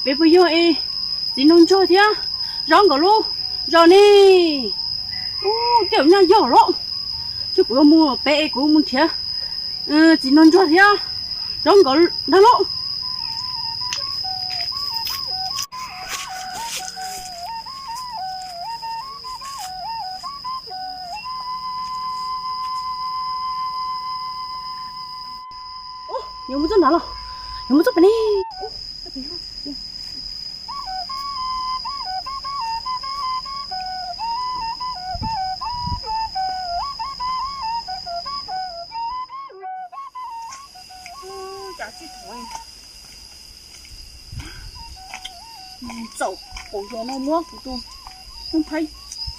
bé bây giờ em chỉ nông cho thế rong cả luôn rồi nè kiểu nhà giỏ lắm chứ của mua bé của mua thế chỉ nông cho thế rong cả đó lắm有木子拿了，有木子不呢？走，我说那么不多，我拍，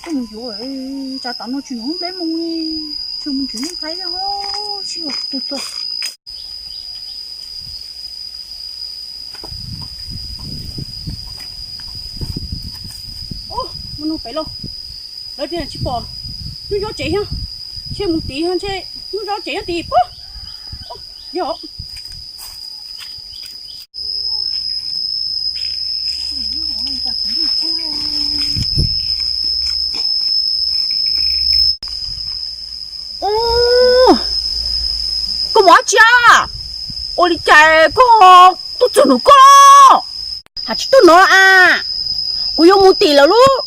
我们有哎，咋打那去弄来弄呢？就我们去弄拍的哦，是哦，多多。nó phải lo lấy tiền chỉ bỏ nó gió chạy ha xe một tí hơn xe nó gió chạy tí quá gió ô có mỏ cha ô đi chạy có tôi chưa nó có hả chỉ tôi nó à cô yêu một tỷ là lúc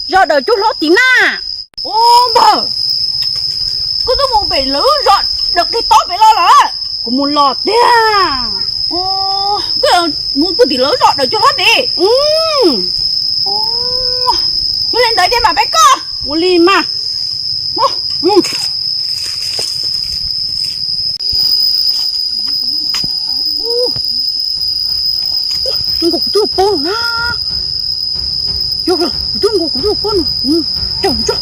rồi đợi chút lót tí na ô bờ cô tôi muốn bị lỡ rồi được cái tốt bị lo là cô muốn lọt đi à ô cái muốn cô tỷ lỡ rồi đợi chút lót đi ô nó lên đợi đi mà bé co ô li mà nó có tôi bông na yo rồi tunggu kudu pun jom jom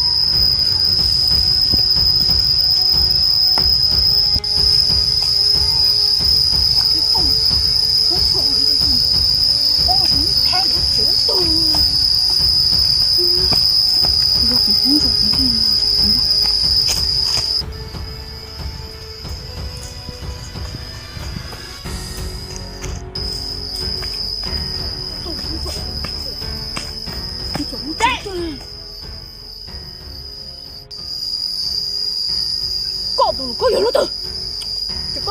có nhiều lắm từ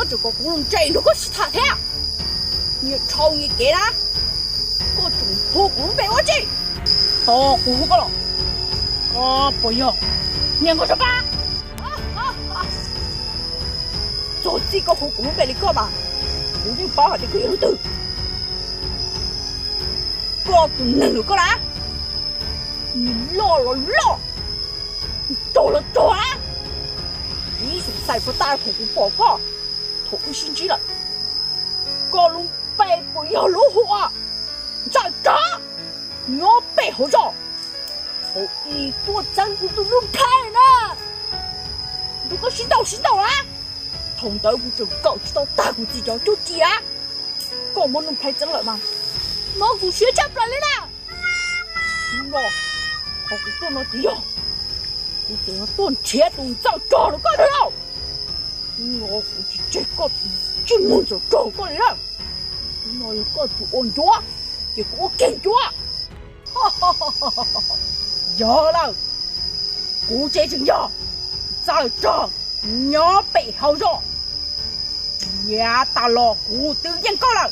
chỉ có cũng làm chạy nó có gì thả thế như trâu như kia đó có trùng thô cũng bé quá chứ to cũng có bây giờ nhận có sao ba rồi chỉ có hộp cũng bé đi cơ mà cũng như bao hạt thì có nhiều lắm từ có tụi nửa có đã lo trâu á你是晒不大土包包，土心机了。高龙背不要落火，站着，我背后着，后一多咱不都能看呢？如果知道啊，同道不就搞知道大股计较就急啊，搞么能拍真了吗？毛股学家不来了，我，好个做那地哦。我这样断切断造找了个了，我估计这个进门就找过来了，我有个就安着，结果我跟着，哈哈哈哈哈哈！有了，估计真要在这鸟背后上，也打了古都人高了，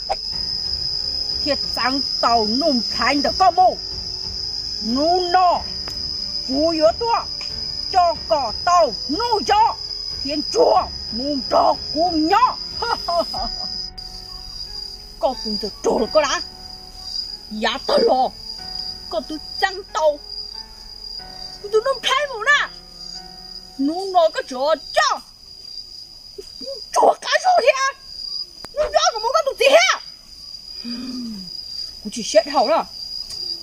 铁长到弄盘的高木，弄那不越多。cho cỏ tàu nuôi cho thiên chùa muốn cho cùng nhau có cùng giờ trộn có đã giá tao lo có tôi trăng tàu tôi nông khai một nè nông nói cái chỗ cho chùa cá số thế nông cho có muốn có tụi gì hết tôi chỉ xét hậu đó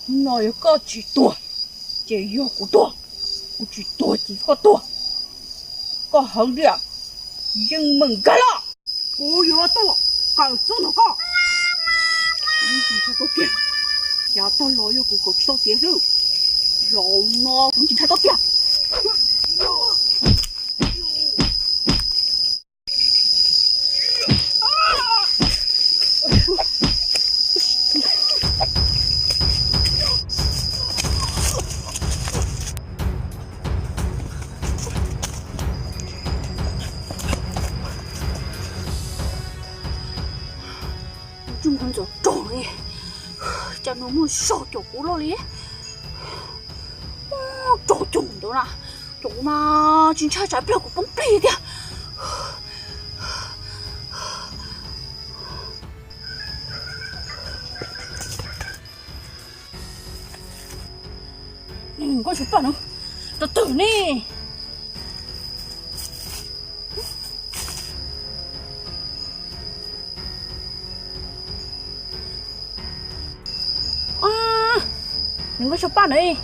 nói có chỉ tuổi chỉ yêu của tôi chỉ tôi chỉ có hơn đi à nhưng mình cái đó cô yêu tôi càng số nó có nhưng chỉ cho có tiền giá tao nói yêu của sao tiền rồi rồi nó cũng chỉ thấy có tiền 叫nó mua sổ chỗ cũ lo lý chỗ trùng đó là chỗ mà chính xác trái biểu của bóng bì kìa đừng có chụp vào đâu từ từ đi đừng có chụp vào này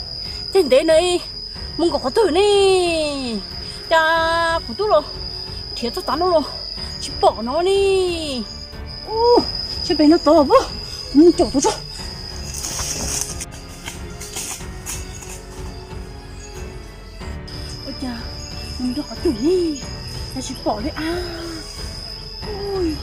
trên đấy này muốn có từ này cha của tôi rồi thiệt tôi tán rồi chỉ bỏ nó đi chứ bên nó to quá muốn chỗ tôi cho ôi cha mình có từ này ta chỉ bỏ đi ôi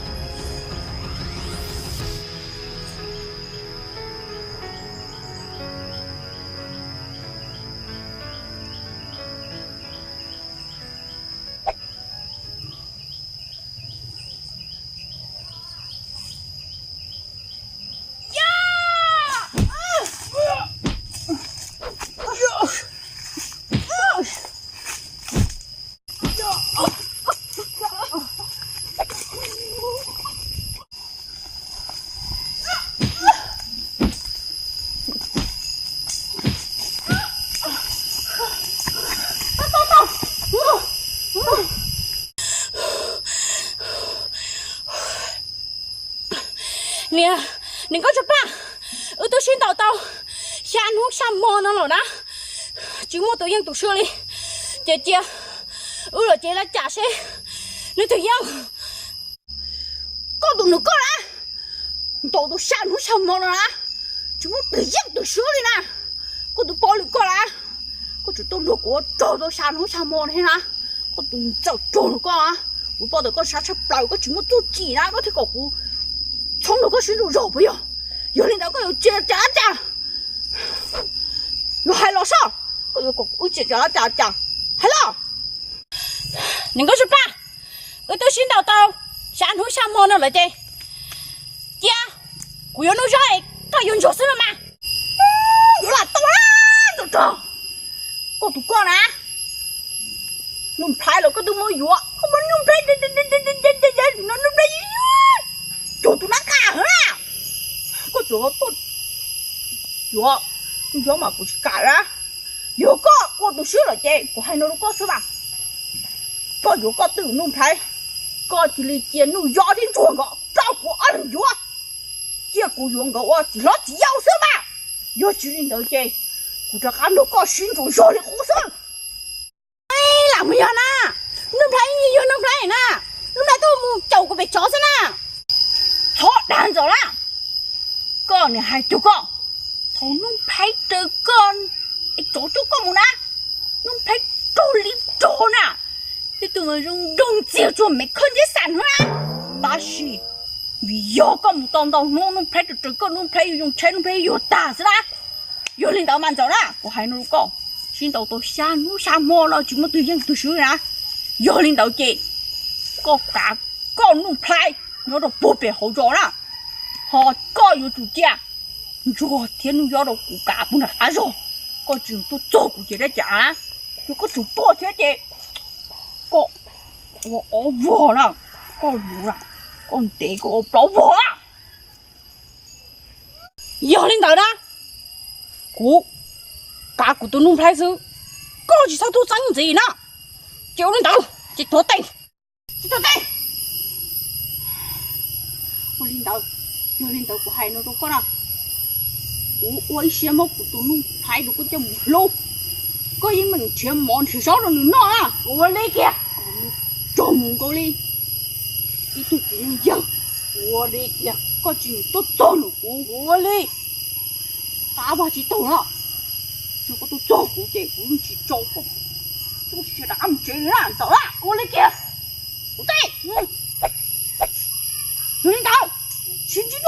nè, đừng có chụp ba, tôi xin tàu, xa nước xa mò nó rồi đó, chỉ mua tự nhiên tụi xưa đi, chị, rồi chị là trả xe, nếu tự nhiên, có tụi nó có đã, tụi xa nước xa mò nó đã, chỉ mua tự nhiên tụi xưa đi nè, có tụi bò được có đã, có tụi tôi được có trâu xa nước xa mò thế nè, có tụi cháu trâu được có à, tụi bò được có sát lại có chỉ mua tụi chỉ ra có thể có cụ从那个水中绕不要，有领导个有接家家，有海老少，个有个有接家家，海老，你个是爸，我都先到山头上摸那了的，爹，我要弄上来，他用脚死了吗？有了，到了，就这，我都过来，弄拍了个都没有，我们弄拍，弄拍。chỗ tụi nó cả hả có chỗ tôi chỗ mà cũng cả ra chỗ có tụi xưa là chơi của hai nó có số bằng có chỗ có tự nung thấy có chỉ là tiền nung gió đến chuồng có trao của ăn gió kia của yuan có chỉ nó chỉ要số mà有chỉ đến đâu chơi của cho ăn nó có xin chủ gió đi khổ sơn ai làm gì nè nung thấy như nung thấy nè nung thấy tôi mua chầu của bé chó thế nè họ đàn rồi là con này hai chú con thằng nó phải từ con chỗ chú con một nè nó phải trôi liếm trôi nè thì tụi mình dùng chiều cho mấy con dễ sản hơn ta chỉ vì do con một tông tông nó phải từ con nó phải dùng chân nó phải dùng tả ra dùng lên đầu màn rồi là của hai nó con xin đầu tôi xa nó xa mò nó chúng nó tự nhiên tự sửa nè dùng lên đầu chị có cả con nó phải nó được bố bề hậu rõ là họ có yêu chủ gia rồi thiên nó được của cả cũng là khá rồi có chừng tôi做của chị đấy chả tôi có chủ bố thế chị có vợ là có lũ là con té có bảo vợ à giờ lên tới đó của cả của tôi nung thái sư có chỉ sao tôi tránh gì nữa chịu lên tới chị thua tay我领导，有领导不还那种个啦？我一些么不都弄拍到个叫木路，个因为全忙去少了你那啊，我那个，中国哩，一都不一样，我那个个就都走了我哩，打把起走了，这个都照顾这不用去照顾，都学的俺这样走了，我那个，不对，有领导。请进